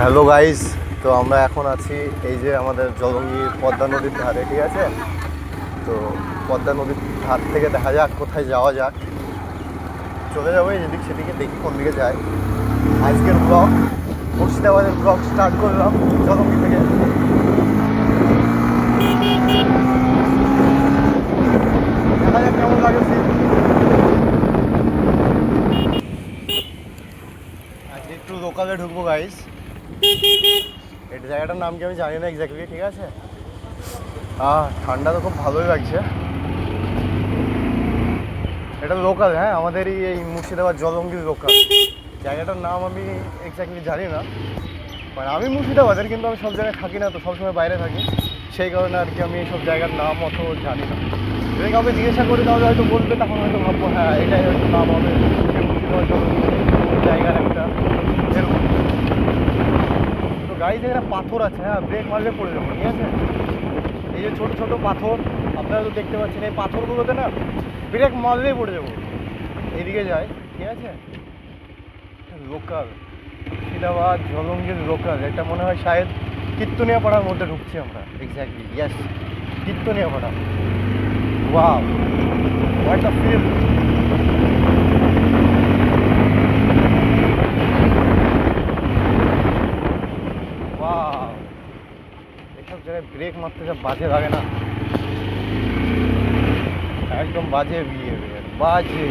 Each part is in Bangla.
হ্যালো গাইস, তো আমরা এখন আছি এই যে আমাদের জলঙ্গি পদ্মা নদীর ধারে, ঠিক আছে। তো পদ্মা নদীর ধার থেকে দেখা যাক কোথায় যাওয়া যাক। চলে যাবো এদিক সেদিকে, দেখি কোন দিকে যায়। আজকের ব্লগ, মুর্শিদাবাদের ব্লগ স্টার্ট করলাম জলঙ্গি থেকে। দেখা যাক কেমন লাগে। আজকে একটু লোকালে ঢুকবো গাইস। এটা জায়গাটার নাম কি আমি জানি না এক্স্যাক্টলি, ঠিক আছে। ঠান্ডা তো খুব ভালোই লাগছে। এটা লোকাল, হ্যাঁ, আমাদেরই এই মুর্শিদাবাদ জলঙ্গির লোকাল। জায়গাটার নাম আমি এক্স্যাক্টলি জানি না, মানে আমি মুর্শিদাবাদের, কিন্তু আমি সব জায়গায় থাকি না, তো সবসময় বাইরে থাকি, সেই কারণে আর কি আমি এইসব জায়গার নাম অত জানি না। যদি কাউকে জিজ্ঞাসা করি তাহলে হয়তো বলবে, তখন হয়তো ভাববো হ্যাঁ এটাই হয়তো নাম হবে মুর্শিদাবাদ জলঙ্গি জায়গার একটা এরকম। তো গাড়িতে একটা পাথর আছে, হ্যাঁ, ব্রেক মারলে পড়ে যাবো, ঠিক আছে। এই যে ছোটো ছোটো পাথর আপনারা তো দেখতে পাচ্ছেন, এই পাথরগুলোতে না ব্রেক মারলেই পড়ে যাবো। এদিকে যায়, ঠিক আছে। লোকাল মুর্শিদাবাদ জলঙ্গির লোকাল, এটা মনে হয় শায়দ কীর্তনিয়া পাড়ার মধ্যে ঢুকছি আমরা। Exactly, yes, Kirtania Para. Wow, what a feel. Wow, এসব জায়গায় ব্রেক মারতে সব বাজে লাগে না, একদম বাজে বিহেভিয়ার, বাজে।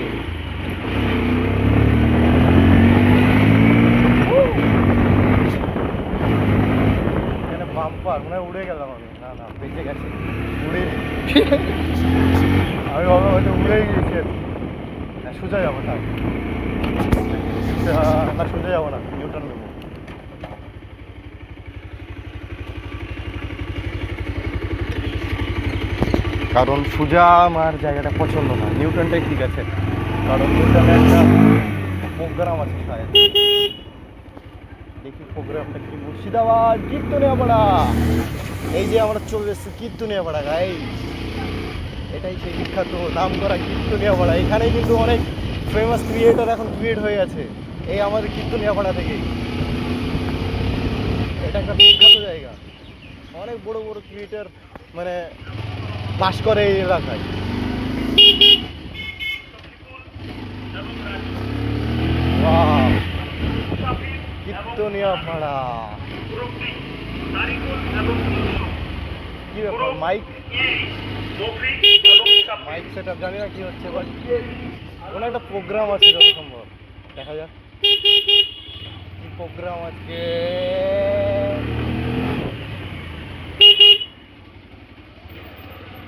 এখানে বাম্পার, মনে হয় উড়ে গেলাম আমি। না না, বেঁচে গেছি, উড়ে আমি ভাবলাম হয়তো উড়েই গিয়েছি। হ্যাঁ, সোজা যাবো না, না সোজা যাবো না, নিউটন নেবো। কারণ সোজা আমার জায়গাটা পছন্দ না, নিউটনটাই ঠিক আছে। কারণ নিউটনে একটা প্রোগ্রাম আছে শায়দ, দেখি প্রোগ্রামটা কি। মুর্শিদাবাদ কীর্তনিয়া পাড়া, এই যে আমরা চলে এসেছি কীর্তনিয়া পাড়া গাই। এটাই সেই বিখ্যাত নাম করা কীর্তনিয়া পাড়া। এখানেই কিন্তু অনেক ফেমাস ক্রিয়েটর এখন ক্রিয়েট হয়ে গেছে এই আমাদের কীর্তনিয়া পাড়া থেকেই। এটা একটা বিখ্যাত জায়গা, অনেক বড় বড় ক্রিয়েটর মানে বাস করে এই এলাকায়। কীর্তনিয়া পাড়া, কি ব্যাপার, মাইক মাইক সেট আপ জানি না কি হচ্ছে, বাট কোনো একটা প্রোগ্রাম আছে যত সম্ভব। দেখা যাক কি প্রোগ্রাম আজকে।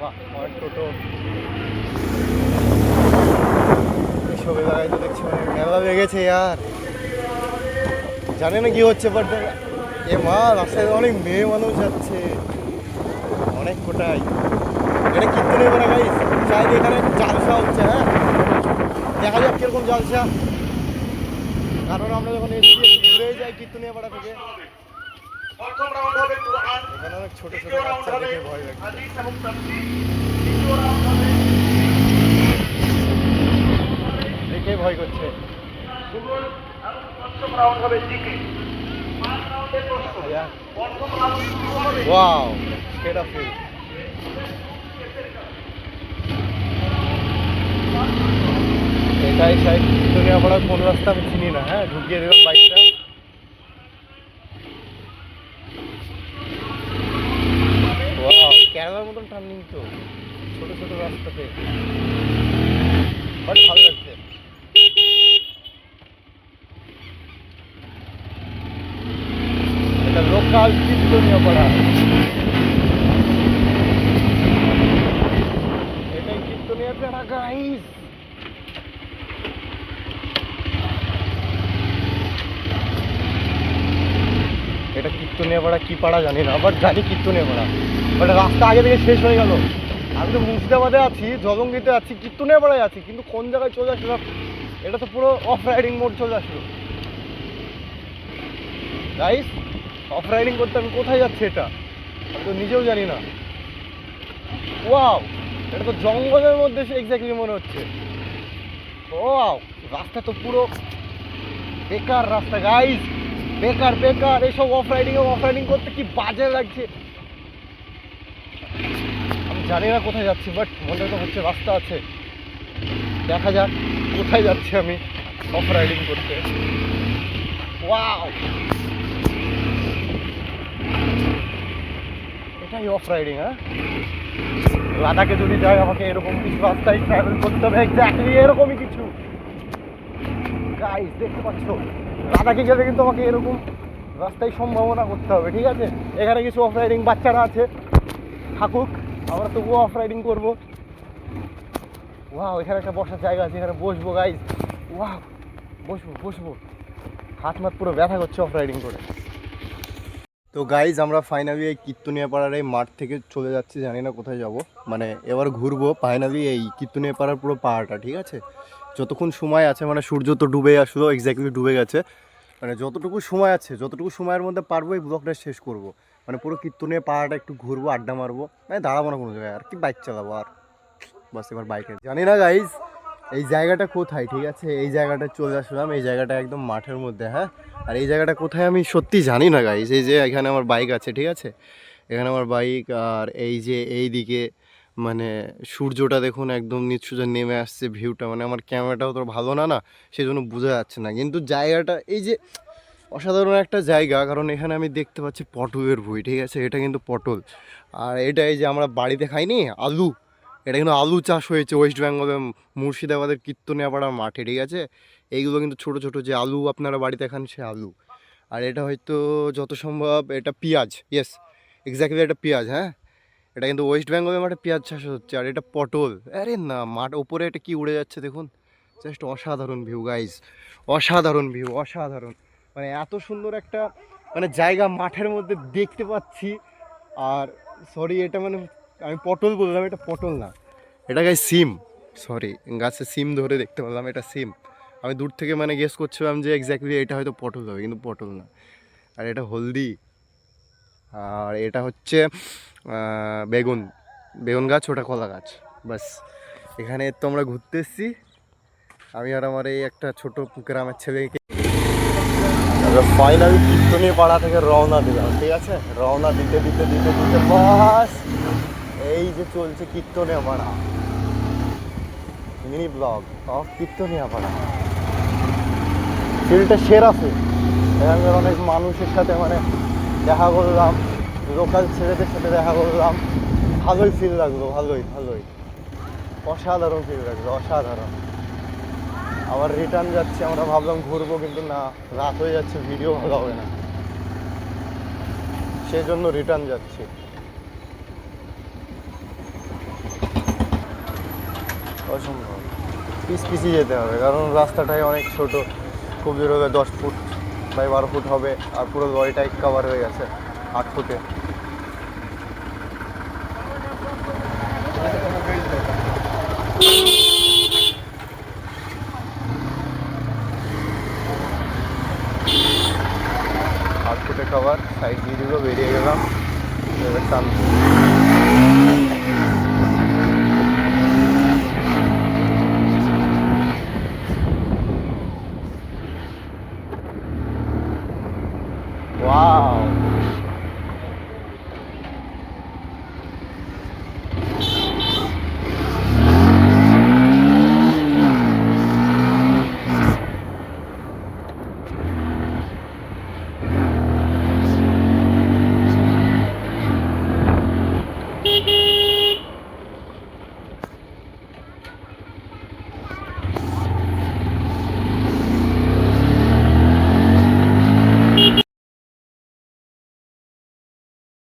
বাহ, অনেক টোটো এসব এলাকায় তো দেখছি মানে মেলা লেগেছে ইয়ার। জানি না কি হচ্ছে, বাট এ মা, রাস্তায় অনেক মেয়ে মানুষ যাচ্ছে, অনেক কোটাই। এটা কীর্তনিয়া পাড়া গাইস, চাই এখানে জালসা হচ্ছে। হ্যাঁ, দেখা যাক কিরকম জালসা, কারণ আমরা যখন এসে ঘুরে যাই কীর্তনিয়া পাড়া থেকে, এখানে অনেক ছোটো ছোটো বাচ্চা দেখে ভয় লাগে, দেখে ভয় করছে। ওয়াও, সেটা ফিল। এটাই শায়দ কীর্তনিয়া পাড়ার কোন রাস্তা আমি চিনি না। হ্যাঁ, ঢুকিয়ে দিলাম বাইকটা। ওয়াও, কেরালার মতন টার্নিং তো, ছোট ছোট রাস্তাতে, বাট ভালো লাগছে। এটা লোকাল কীর্তনিয়া পাড়া, এটাই কীর্তনিয়া পাড়া গাইস। এটা কীর্তনিয়া পাড়া কি পাড়া জানি না, বাট জানি কীর্তনিয়া পাড়া, বাট রাস্তা আগে থেকে শেষ হয়ে গেল। আমি তো মুর্শিদাবাদে আছি, জলঙ্গিতে আছি, কীর্তনিয়া পাড়ায় আছি, কিন্তু কোন জায়গায় চলে আসলাম। এটা তো পুরো অফ রাইডিং মোড চলে আসলো গাইস। অফ রাইডিং করতে আমি কোথায় যাচ্ছি এটা আমি তো নিজেও জানি না। ওয়াও, এটা তো জঙ্গলের মধ্যে এক্স্যাক্টলি মনে হচ্ছে। ওয়াও, রাস্তা তো পুরো বেকার রাস্তা গাইস, বেকার বেকার এইসব অফ রাইডিং করতে কি বাজে লাগছে। আমি জানি না কোথায় যাচ্ছি, বাট মনে তো হচ্ছে রাস্তা আছে। দেখা যাক কোথায় যাচ্ছি আমি অফ রাইডিং করতে। ওয়াও, এটাই অফ রাইডিং। হ্যাঁ, লাদাখে যদি যাই আমাকে এরকম কিছু রাস্তায় ট্রাভেল করতে হবে, এক্স্যাক্টলি এরকমই কিছু। গাইস দেখতে পাচ্ছ, লাদাখে গেলে কিন্তু আমাকে এরকম রাস্তায় সম্ভাবনা করতে হবে, ঠিক আছে? এখানে কিছু অফ রাইডিং বাচ্চারা আছে, থাকুক, আমরা তবুও অফ রাইডিং করবো। ওয়াও, এখানে একটা বসার জায়গা আছে, এখানে বসবো গাইস। ওয়াও, বসবো। হাত মাত পুরো ব্যথা করছে অফ রাইডিং করে। তো গাইজ আমরা ফাইনালি এই কীর্তনিয়া পাড়ার এই মাঠ থেকে চলে যাচ্ছি, জানি না কোথায় যাব। মানে এবার ঘুরবো ফাইনালি এই কীর্তনিয়া পাড়ার পুরো পাহাড়টা, ঠিক আছে? যতক্ষণ সময় আছে, মানে সূর্য তো ডুবে আসলো, এক্স্যাক্টলি ডুবে গেছে। মানে যতটুকু সময় আছে, যতটুকু সময়ের মধ্যে পারবো এই ব্লগটা শেষ করব। মানে পুরো কীর্তনিয়া পাহাড়টা একটু ঘুরবো, আড্ডা মারবো, মানে দাঁড়াবো না কোনো জায়গায়, আর কি বাইক চালাবো। আর বাস এবার বাইকে জানি না গাইজ এই জায়গাটা কোথায়, ঠিক আছে? এই জায়গাটা চলে আসলাম, এই জায়গাটা একদম মাঠের মধ্যে। হ্যাঁ, আর এই জায়গাটা কোথায় আমি সত্যি জানি না গাইজ। এই যে এখানে আমার বাইক আছে, ঠিক আছে? এখানে আমার বাইক, আর এই যে এই দিকে মানে সূর্যটা দেখুন একদম নিচ সোজা নেমে আসছে, ভিউটা মানে আমার ক্যামেরাটাও তো ভালো না সেই জন্য বোঝা যাচ্ছে না, কিন্তু জায়গাটা এই যে অসাধারণ একটা জায়গা। কারণ এখানে আমি দেখতে পাচ্ছি পটলের ভুঁই, ঠিক আছে? এটা কিন্তু পটল। আর এটা এই যে আমরা বাড়িতে খাইনি আলু, এটা কিন্তু আলু চাষ হয়েছে ওয়েস্ট বেঙ্গলের মুর্শিদাবাদের কীর্তনিয়াপাড়ার মাঠে, ঠিক আছে? এইগুলো কিন্তু ছোট ছোট যে আলু আপনারা বাড়িতে খান সে আলু। আর এটা হয়তো যত সম্ভব এটা পেঁয়াজ, ইয়েস এক্স্যাক্টলি এটা পেঁয়াজ। হ্যাঁ, এটা কিন্তু ওয়েস্ট বেঙ্গলের মাঠে পেঁয়াজ চাষ হচ্ছে। আর এটা পটল, আরে না মাঠ ওপরে এটা কি উড়ে যাচ্ছে দেখুন, জাস্ট অসাধারণ ভিউ গাইজ, অসাধারণ ভিউ, অসাধারণ। মানে এত সুন্দর একটা মানে জায়গা মাঠের মধ্যে দেখতে পাচ্ছি। আর সরি, এটা মানে আমি পটল বললাম, এটা পটল না, এটা গাই সিম। সরি, গাছে সিম ধরে দেখতে পেলাম, এটা সিম। আমি দূর থেকে মানে গেস করছিলাম যে এক্স্যাক্টলি এটা হয়তো পটল হবে, কিন্তু পটল না। আর এটা হলদি, আর এটা হচ্ছে বেগুন, বেগুন গাছ, ওটা কলা গাছ। বাস এখানে তো আমরা ঘুরতে এসেছি, আমি আর আমার এই একটা ছোট গ্রামের ছেলেকে। ফাইনালি কীর্তনিয়া পাড়া থেকে রওনা দিলাম, ঠিক আছে? রওনা দিতে বাস এই যে চলছে কীর্তনিয়া পাড়া, মিনি ব্লগ অফ কীর্তনিয়া পাড়া। ফিল্ডটা সেরা ফিল্ড, এখানকার অনেক মানুষের সাথে মানে দেখা করলাম, লোকাল ছেলেদের সাথে দেখা করলাম, ভালোই ফিল লাগলো, ভালোই অসাধারণ ফিল লাগলো, অসাধারণ। আবার রিটার্ন যাচ্ছি, আমরা ভাবলাম ঘুরবো, কিন্তু না, রাত হয়ে যাচ্ছে, ভিডিও ভালো হবে না, সেই জন্য রিটার্ন যাচ্ছি। অসম্ভব পিছিয়ে যেতে হবে, কারণ রাস্তাটাই অনেক ছোট, খুব জোর হবে 10 ফুট বাই 12 ফুট হবে, আর পুরো লরিটাই কভার হয়ে গেছে 8 ফুটে। কভার সাইড দিয়ে দিল, বেরিয়ে গেলাম, এবার টান। ওয়াও,